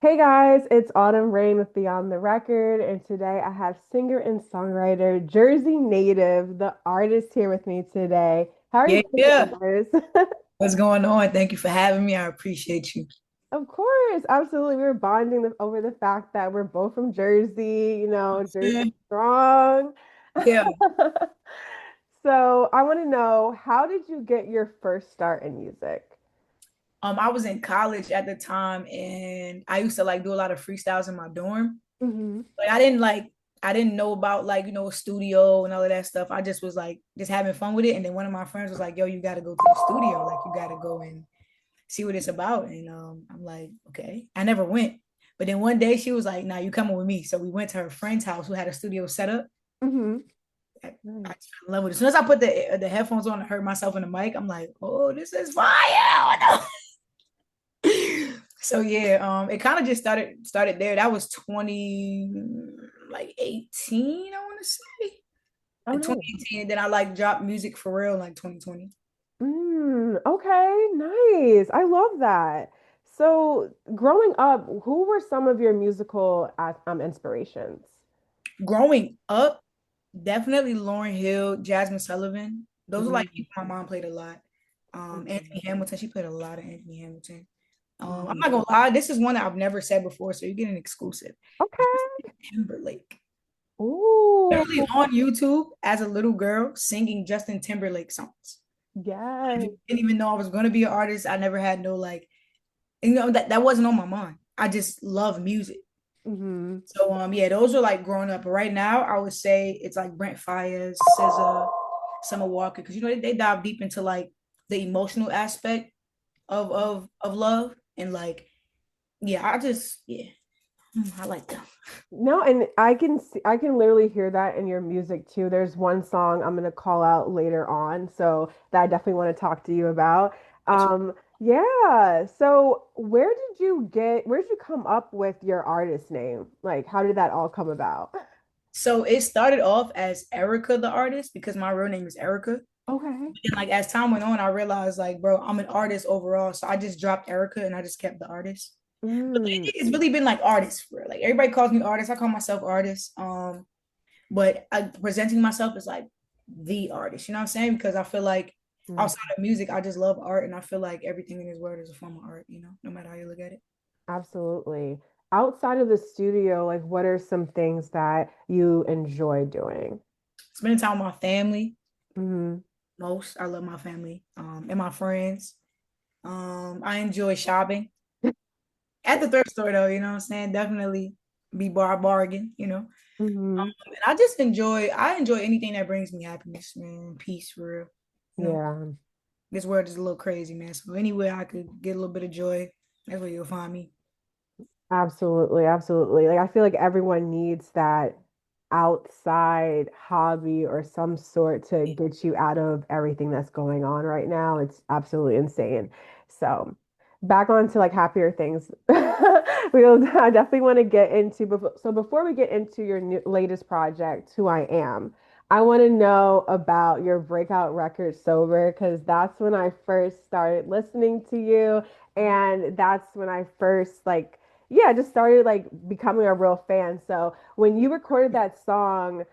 Hey guys, it's Autumn Rain with Beyond the Record, and today I have singer and songwriter, Jersey native, the artist here with me today. How are you Yeah, doing today, yeah. guys? What's going on? Thank you for having me. I appreciate you. Of course, absolutely. We were bonding over the fact that we're both from Jersey, Jersey Yeah. strong. Yeah. So I want to know, how did you get your first start in music? I was in college at the time and I used to like do a lot of freestyles in my dorm. Hmm. But I didn't know about a studio and all of that stuff. I just was like just having fun with it. And then one of my friends was like, yo, you gotta go to the studio. Like you gotta go and see what it's about. And I'm like, okay. I never went. But then one day she was like, nah, you coming with me. So we went to her friend's house who had a studio set up. Hmm. I just fell in love with it. As soon as I put the headphones on and heard myself in the mic, I'm like, oh, this is fire. So yeah, it kind of just started there. That was 20 like 18, I want to say. Oh, Like nice. 2018. Then I like dropped music for real like 2020. Okay, nice. I love that. So, growing up, who were some of your musical inspirations? Growing up, definitely Lauryn Hill, Jasmine Sullivan. Those are like Mm, people my mom played a lot. mhm, Anthony Hamilton, she played a lot of Anthony Hamilton. I'm mhm. not gonna lie, this is one that I've never said before, so you get an exclusive. Okay. Timberlake. Ooh, Literally on YouTube as a little girl singing Justin Timberlake songs. I yes. didn't even know I was gonna be an artist. I never had no like, that wasn't on my mind. I just love music. Hmm. So yeah, those are like growing up. But right now, I would say it's like Brent Fayez, SZA, Summer Walker, because they dive deep into like the emotional aspect of love and like yeah, I like them. No, and I can literally hear that in your music too. There's one song I'm gonna call out later on, so that I definitely want to talk to you about. Yeah. So where did you come up with your artist name? Like, how did that all come about? So it started off as Erica the artist because my real name is Erica. Okay. And like as time went on, I realized like, bro, I'm an artist overall. So I just dropped Erica and I just kept the artist. But Mm, lately, it's really been like artist for real. Like everybody calls me artist. I call myself artist. But presenting myself as like the artist. You know what I'm saying? Because I feel like mm, outside of music, I just love art, and I feel like everything in this world is a form of art. No matter how you look at it. absolutely. Outside of the studio, like what are some things that you enjoy doing? Spending time with my family Hmm. most. I love my family and my friends. I enjoy shopping at the thrift store though. You know what I'm saying? Definitely be bargain. Hmm. And I enjoy anything that brings me happiness, man, peace for real. Yeah. This world is a little crazy, man. So anywhere I could get a little bit of joy, that's where you'll find me. Absolutely, absolutely. Like I feel like everyone needs that outside hobby or some sort to get you out of everything that's going on right now. It's absolutely insane. So, back on to like happier things. I definitely want to get into before we get into your latest project, Who I Am, I want to know about your breakout record Sober because that's when I first started listening to you and that's when I first like yeah, just started like becoming a real fan. So when you recorded that song,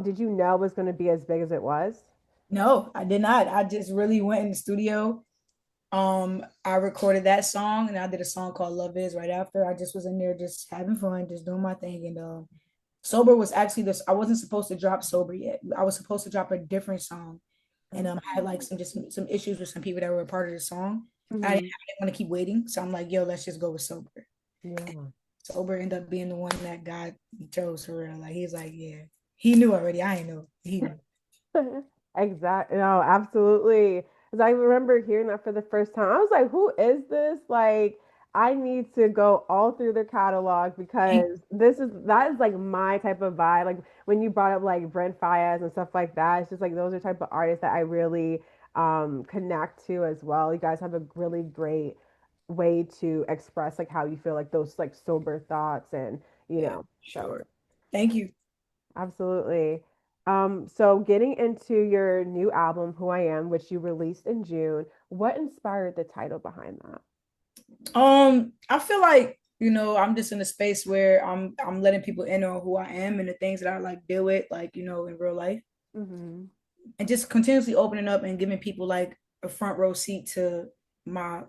did you know it was going to be as big as it was? No, I did not. I just really went in the studio. I recorded that song and I did a song called Love Is right after. I just was in there just having fun, just doing my thing. And Sober was actually this. I wasn't supposed to drop Sober yet. I was supposed to drop a different song. And I had like some issues with some people that were a part of the song. Hmm. I didn't want to keep waiting. So I'm like, yo, let's just go with Sober. Yeah. Sober ended up being the one that God chose for real. Like he's like, yeah. He knew already. I ain't know. He knew. Exactly. No, absolutely. Because I remember hearing that for the first time. I was like, who is this? Like, I need to go all through their catalog because that is like my type of vibe. Like when you brought up like Brent Fayez and stuff like that, it's just like those are type of artists that I really connect to as well. You guys have a really great way to express like how you feel like those like sober thoughts and Yeah, so sure. Thank you. absolutely. So getting into your new album, Who I Am, which you released in June, what inspired the title behind that? I feel like I'm just in a space where I'm letting people in on who I am and the things that I like deal with, like, in real life. Hmm. And just continuously opening up and giving people like a front row seat to my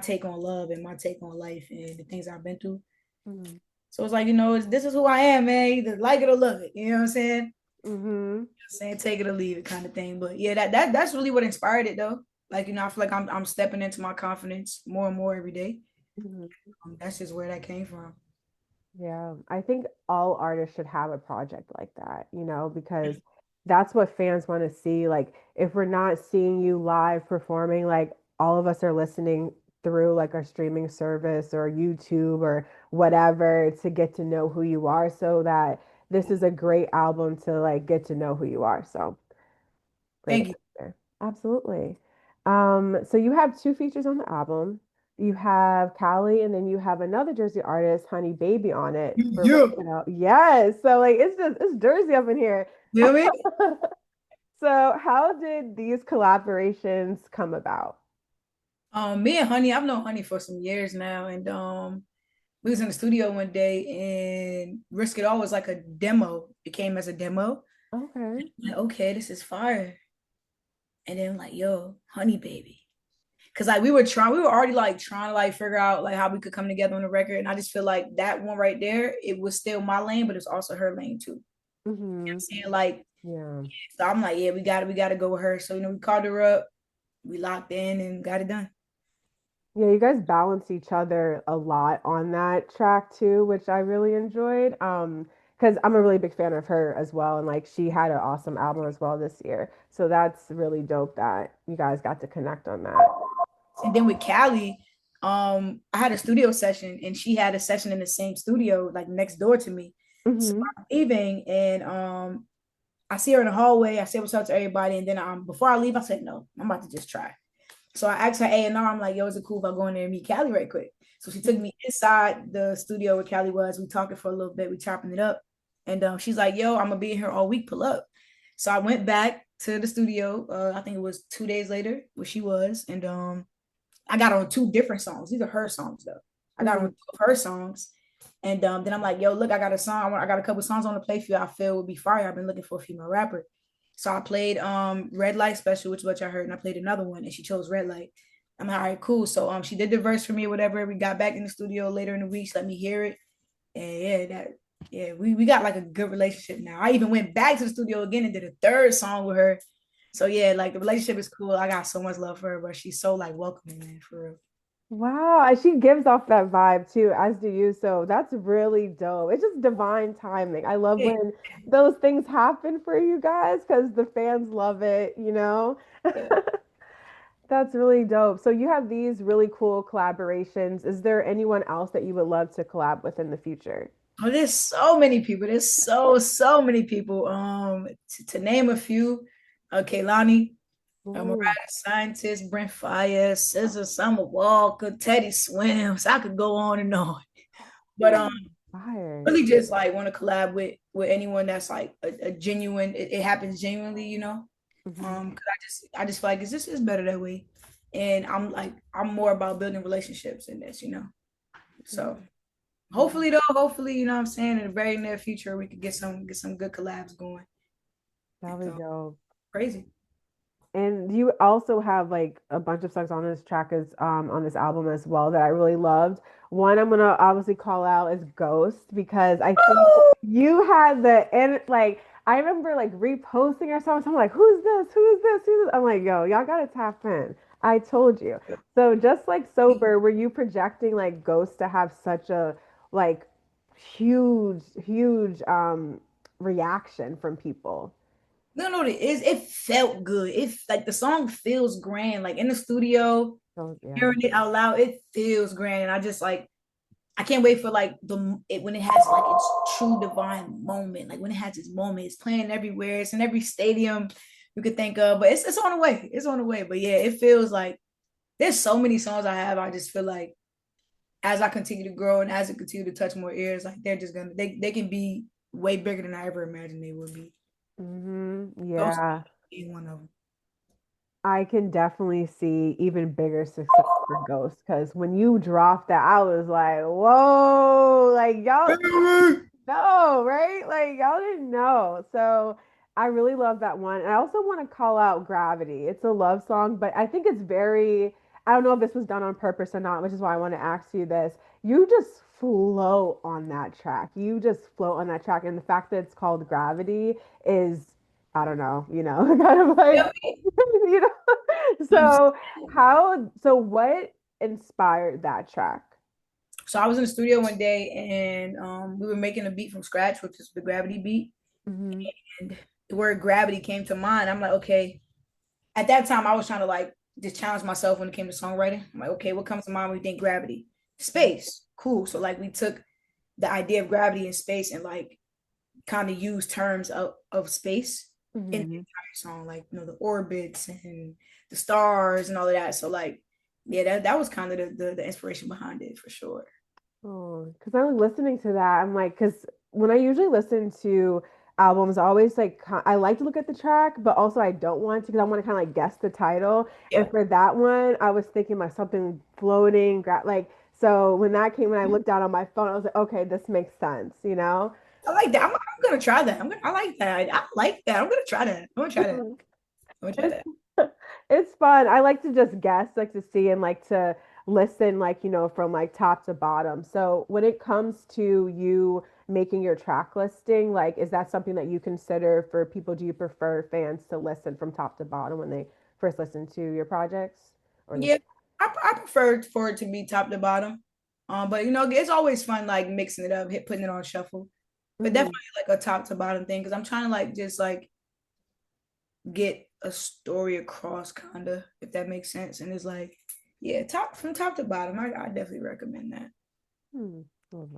take on love and my take on life and the things I've been through. Hmm. So it's like, this is who I am, man. Either like it or love it. You know what I'm saying? Hmm. Saying take it or leave it kind of thing. But yeah, that's really what inspired it though. Like, I feel like I'm stepping into my confidence more and more every day. Hmm. That's just where that came from. Yeah, I think all artists should have a project like that, because that's what fans want to see. Like, if we're not seeing you live performing, like all of us are listening through like our streaming service or YouTube or whatever to get to know who you are, so that this is a great album to like get to know who you are. So great Thank you. answer. Absolutely. So you have two features on the album. You have Callie, and then you have another Jersey artist, Honey Baby, on it for Yeah. Yes. So like it's Jersey up in here. Feel me? So how did these collaborations come about? Me and Honey, I've known Honey for some years now, and we was in the studio one day, and Risk It All was like a demo. It came as a demo. Okay. Like, okay, this is fire. And then like, yo, Honey Baby. Cause like we were already like trying to like figure out like how we could come together on the record. And I just feel like that one right there, it was still my lane, but it's also her lane too. Hmm. I'm saying like, Yeah. so I'm like, yeah, we gotta go with her. So we called her up, we locked in and got it done. Yeah, you guys balance each other a lot on that track too, which I really enjoyed. Because I'm a really big fan of her as well, and like she had an awesome album as well this year. So that's really dope that you guys got to connect on that. And then with Callie, I had a studio session and she had a session in the same studio, like next door to me. So Hmm. I'm leaving and I see her in the hallway. I say what's up to everybody, and then before I leave, I said no, I'm about to just try. So I asked her A&R, I'm like, yo, is it cool if I go in there and meet Callie right quick? So she took me inside the studio where Callie was. We talking for a little bit. We chopping it up. And she's like, yo, I'm going to be in here all week. Pull up. So I went back to the studio. I think it was 2 days later where she was. And I got on two different songs. These are her songs, though. I got on Hmm. two of her songs. And then I'm like, yo, look, I got a song. I got a couple songs on the play for you. I feel would be fire. I've been looking for a female rapper. So I played Red Light Special, which is what y'all heard, and I played another one, and she chose Red Light. I'm like, all right, cool. So she did the verse for me or whatever. We got back in the studio later in the week, she let me hear it. And we got like a good relationship now. I even went back to the studio again and did a third song with her. So yeah, like the relationship is cool. I got so much love for her, but she's so like welcoming, man, for real. Wow, and she gives off that vibe too, as do you. So that's really dope. It's just divine timing. I love Yeah, when those things happen for you guys because the fans love it. yeah. That's really dope. So you have these really cool collaborations. Is there anyone else that you would love to collab with in the future? Oh, there's so many people. There's so many people. To name a few, Kaylani, Mariah Ooh, the Scientist, Brent Fire, Scissor, Summer Walker, Teddy Swims. I could go on and on. But fire. really just like want to collab with anyone that's like a genuine. It happens genuinely. Hmm. Because I just feel like it's better that way. And I'm more about building relationships in this. So Yeah, hopefully, what I'm saying, in the very near future we could get some good collabs going. that'll And be dope. crazy. And you also have like a bunch of songs on this track as on this album as well that I really loved. One I'm gonna obviously call out is Ghost because I think you had and like I remember like reposting or something. I'm like, who's this? Who is this? Who's this? I'm like, yo, y'all gotta tap in. I told you. So just like sober, were you projecting like Ghost to have such a like huge reaction from people? No, it is. It felt good. It's like the song feels grand. Like in the studio, So yeah. hearing it out loud, it feels grand. And I just like I can't wait for like when it has like its true divine moment. Like when it has its moment, it's playing everywhere. It's in every stadium you could think of. But it's on the way. It's on the way. But yeah, it feels like there's so many songs I have. I just feel like as I continue to grow and as it continue to touch more ears, like they're just gonna they can be way bigger than I ever imagined they would be. Those Yeah. being one of them. I can definitely see even bigger success for Ghost because when you dropped that, I was like, whoa, like y'all know, right? Like y'all didn't know. So I really love that one. And I also want to call out Gravity. It's a love song, but I think it's very, I don't know if this was done on purpose or not, which is why I want to ask you this. You just flow on that track. You just float on that track. And the fact that it's called Gravity is, I don't know, kind of like, you know. So what inspired that track? So I was in the studio one day and we were making a beat from scratch, which is the gravity beat. Hmm. And the word gravity came to mind. I'm like, okay. At that time, I was trying to like just challenge myself when it came to songwriting. I'm like, okay, what comes to mind when you think gravity? Space. Cool. So like we took the idea of gravity and space and like kind of used terms of space in the Hmm. entire song, like the orbits and the stars and all of that. So like, yeah, that was kind of the inspiration behind it for sure. Oh, because I was listening to that. I'm like, because when I usually listen to albums, I always like, I like to look at the track, but also I don't want to because I want to kind of like guess the title. And Yeah. for that one, I was thinking about something floating, like, so when that came, when I looked down on my phone, I was like, okay, this makes sense, you know? I like that. I'm gonna try that. I like that. I like that. I'm gonna try that. I'm gonna try that. I'm gonna try It's that. it's fun. I like to just guess, like to see and like to listen, like, from like top to bottom. So when it comes to you making your track listing, like, is that something that you consider for people? Do you prefer fans to listen from top to bottom when they first listen to your projects or the Yeah, I prefer for it to be top to bottom. But it's always fun like mixing it up, putting it on shuffle. But hmm. definitely like a top to bottom thing because I'm trying to like just like get a story across, kinda, if that makes sense. And it's like, yeah, top to bottom. I definitely recommend that. Hmm, love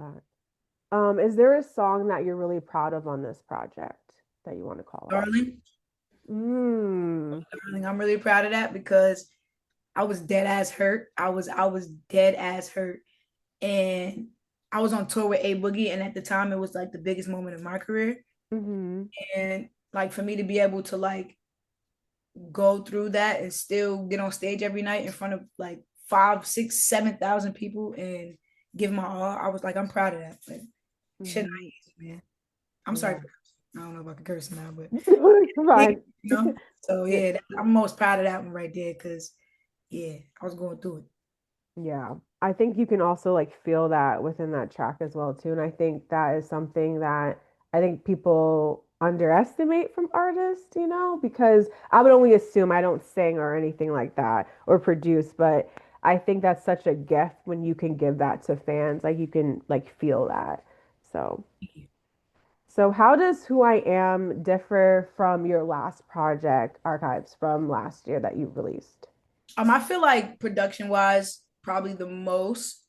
that. Is there a song that you're really proud of on this project that you want to call out? Darling, Mm. darling, I'm really proud of that because I was dead ass hurt. I was dead ass hurt, and I was on tour with A-Boogie, and at the time it was like the biggest moment of my career. Hmm. And like for me to be able to like go through that and still get on stage every night in front of like 5, 6, 7,000 people and give my all, I was like, I'm proud of that. But shit not Hmm. easy, man. I'm sorry. Yeah. I don't know if I can curse now, but yeah, Fine. So Yeah. yeah, I'm most proud of that one right there because yeah, I was going through it. Yeah. I think you can also like feel that within that track as well too. And I think that is something that I think people underestimate from artists, because I would only assume I don't sing or anything like that or produce, but I think that's such a gift when you can give that to fans. Like you can like feel that. So, so how does Who I Am differ from your last project, Archives from last year that you released? I feel like production wise, probably the most,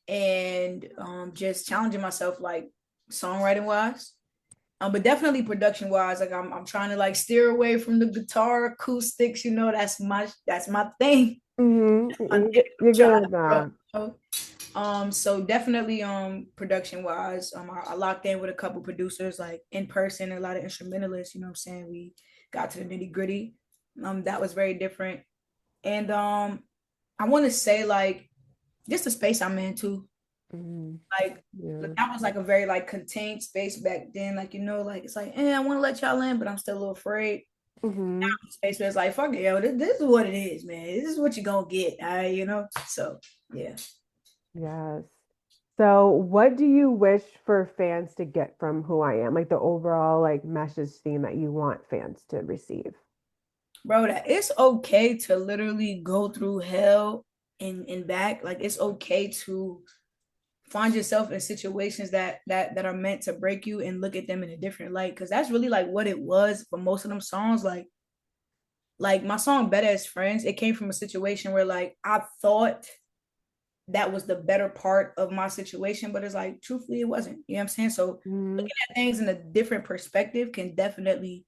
and just challenging myself like songwriting wise. But definitely production wise, like I'm trying to like steer away from the guitar acoustics. That's my thing. I'm You're trying good to with grow. that. So definitely production wise, I locked in with a couple producers like in person, and a lot of instrumentalists. You know what I'm saying? We got to the nitty gritty. That was very different, and I want to say like just the space I'm in too. Mhm. Like Yeah. that was like a very like contained space back then. Like like it's like, I want to let y'all in, but I'm still a little afraid. Hmm. Space where it's like, fuck it, yo, this is what it is, man. This is what you're gonna get. All right, So yeah. Yes. So, what do you wish for fans to get from Who I Am? Like the overall like message theme that you want fans to receive. Bro, that it's okay to literally go through hell and back. Like it's okay to find yourself in situations that are meant to break you and look at them in a different light. Cause that's really like what it was for most of them songs. Like my song Better as Friends, it came from a situation where like I thought that was the better part of my situation, but it's like truthfully it wasn't. You know what I'm saying? So Hmm. looking at things in a different perspective can definitely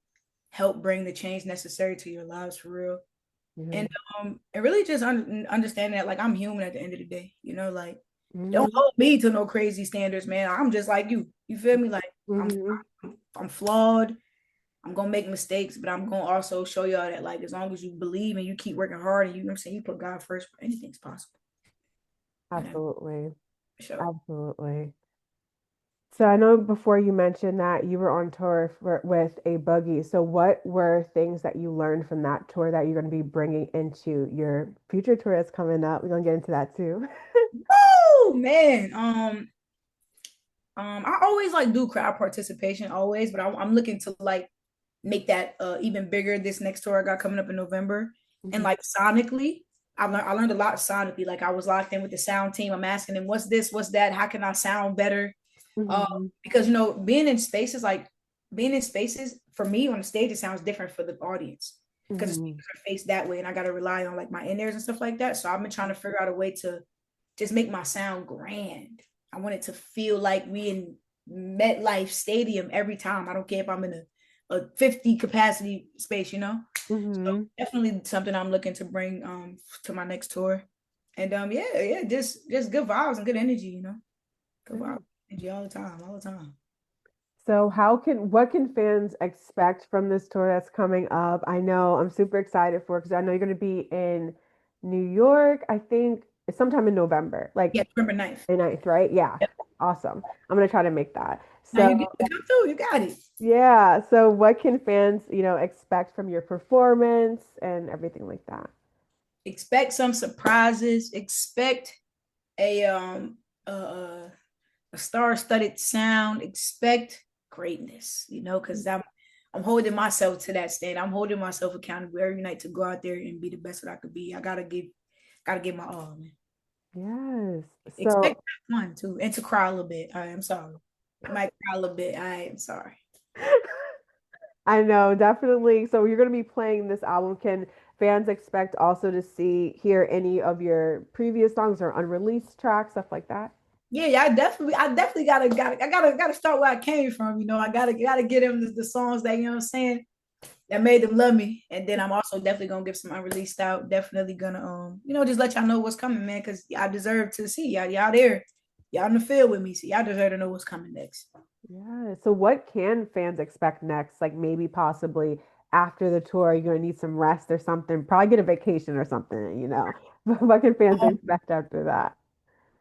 help bring the change necessary to your lives for real. Yeah. And really just understanding that like I'm human at the end of the day, like don't Hmm. hold me to no crazy standards, man. I'm just like you. You feel me? Like I'm Hmm. I'm flawed. I'm gonna make mistakes, but I'm gonna also show y'all that like as long as you believe and you keep working hard and you know what I'm saying, you put God first, anything's possible. Whatever. Absolutely. For sure. Absolutely. So I know before you mentioned that you were on tour with A-Boogie. So what were things that you learned from that tour that you're going to be bringing into your future tour that's coming up? We're going to get into that too. Oh man. I always like do crowd participation always, but I'm looking to like make that even bigger this next tour I got coming up in November. And Mhm, like sonically, I learned a lot sonically. Like I was locked in with the sound team. I'm asking them, what's this? What's that? How can I sound better? mhm, Because being in spaces for me on the stage, it sounds different for the audience because the mhm, speakers are faced that way, and I got to rely on like my in ears and stuff like that. So I've been trying to figure out a way to just make my sound grand. I want it to feel like we in MetLife Stadium every time. I don't care if I'm in a 50 capacity space, you know? So mhm. definitely something I'm looking to bring to my next tour. And yeah, just good vibes and good energy, you know? Good vibes, Nice. energy all the time, all the time. So what can fans expect from this tour that's coming up? I know I'm super excited for because I know you're going to be in New York, I think sometime in November, like Yeah, November 9th. the 9th, right? Yeah. Yep. Awesome. I'm going to try to make that. Now So you get to come through, you got it. yeah. So what can fans, expect from your performance and everything like that? Expect some surprises. Expect a a, a star-studded sound. Expect greatness, you know, because I'm holding myself to that stand. I'm holding myself accountable every night to go out there and be the best that I could be. I gotta give my all, man. Yes. Expect So that one too, and to cry a little bit. I am sorry. I might cry a little bit. I am sorry. I know, definitely. So you're going to be playing this album. Can fans expect also to hear any of your previous songs or unreleased tracks, stuff like that? Yeah, I definitely gotta start where I came from. You know, I gotta get them the songs that you know what I'm saying that made them love me. And then I'm also definitely gonna give some unreleased out. Definitely gonna just let y'all know what's coming, man, because I deserve to see y'all there, y'all in the field with me, so y'all deserve to know what's coming next. Yeah. So what can fans expect next? Like maybe possibly after the tour, you're going to need some rest or something. Probably get a vacation or something. What can fans Um, expect after that?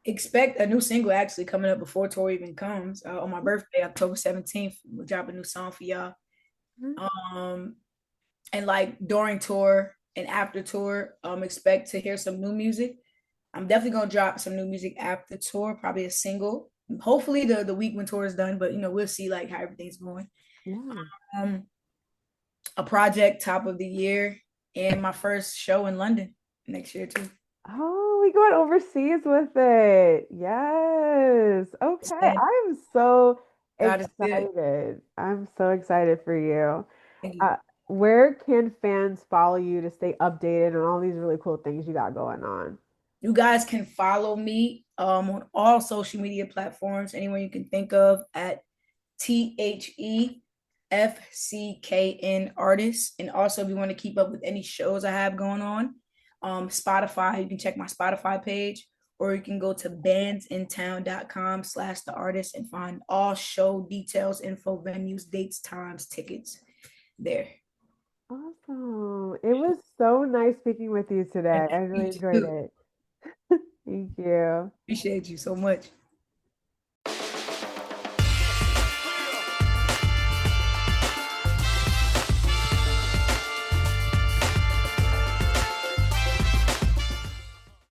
expect a new single actually coming up before tour even comes on my birthday, October 17th. We'll drop a new song for y'all. Um, and like during tour and after tour, expect to hear some new music. I'm definitely gonna drop some new music after tour, probably a single. Hopefully the week when tour is done, but we'll see like how everything's going. Yeah. Um, a project top of the year and my first show in London next year too. Oh, we going overseas with it. Yes. Okay. Yeah, I'm so God is good. excited. I'm so excited for you. Thank you. Uh, where can fans follow you to stay updated on all these really cool things you got going on? You guys can follow me on all social media platforms, anywhere you can think of at TheFCKN artists. And also, if you want to keep up with any shows I have going on, Spotify, you can check my Spotify page, or you can go to bandsintown.com/the artist and find all show details, info, venues, dates, times, tickets there. Awesome. It was so nice speaking with you today. And I really you enjoyed too. it. Thank you. Appreciate you so much.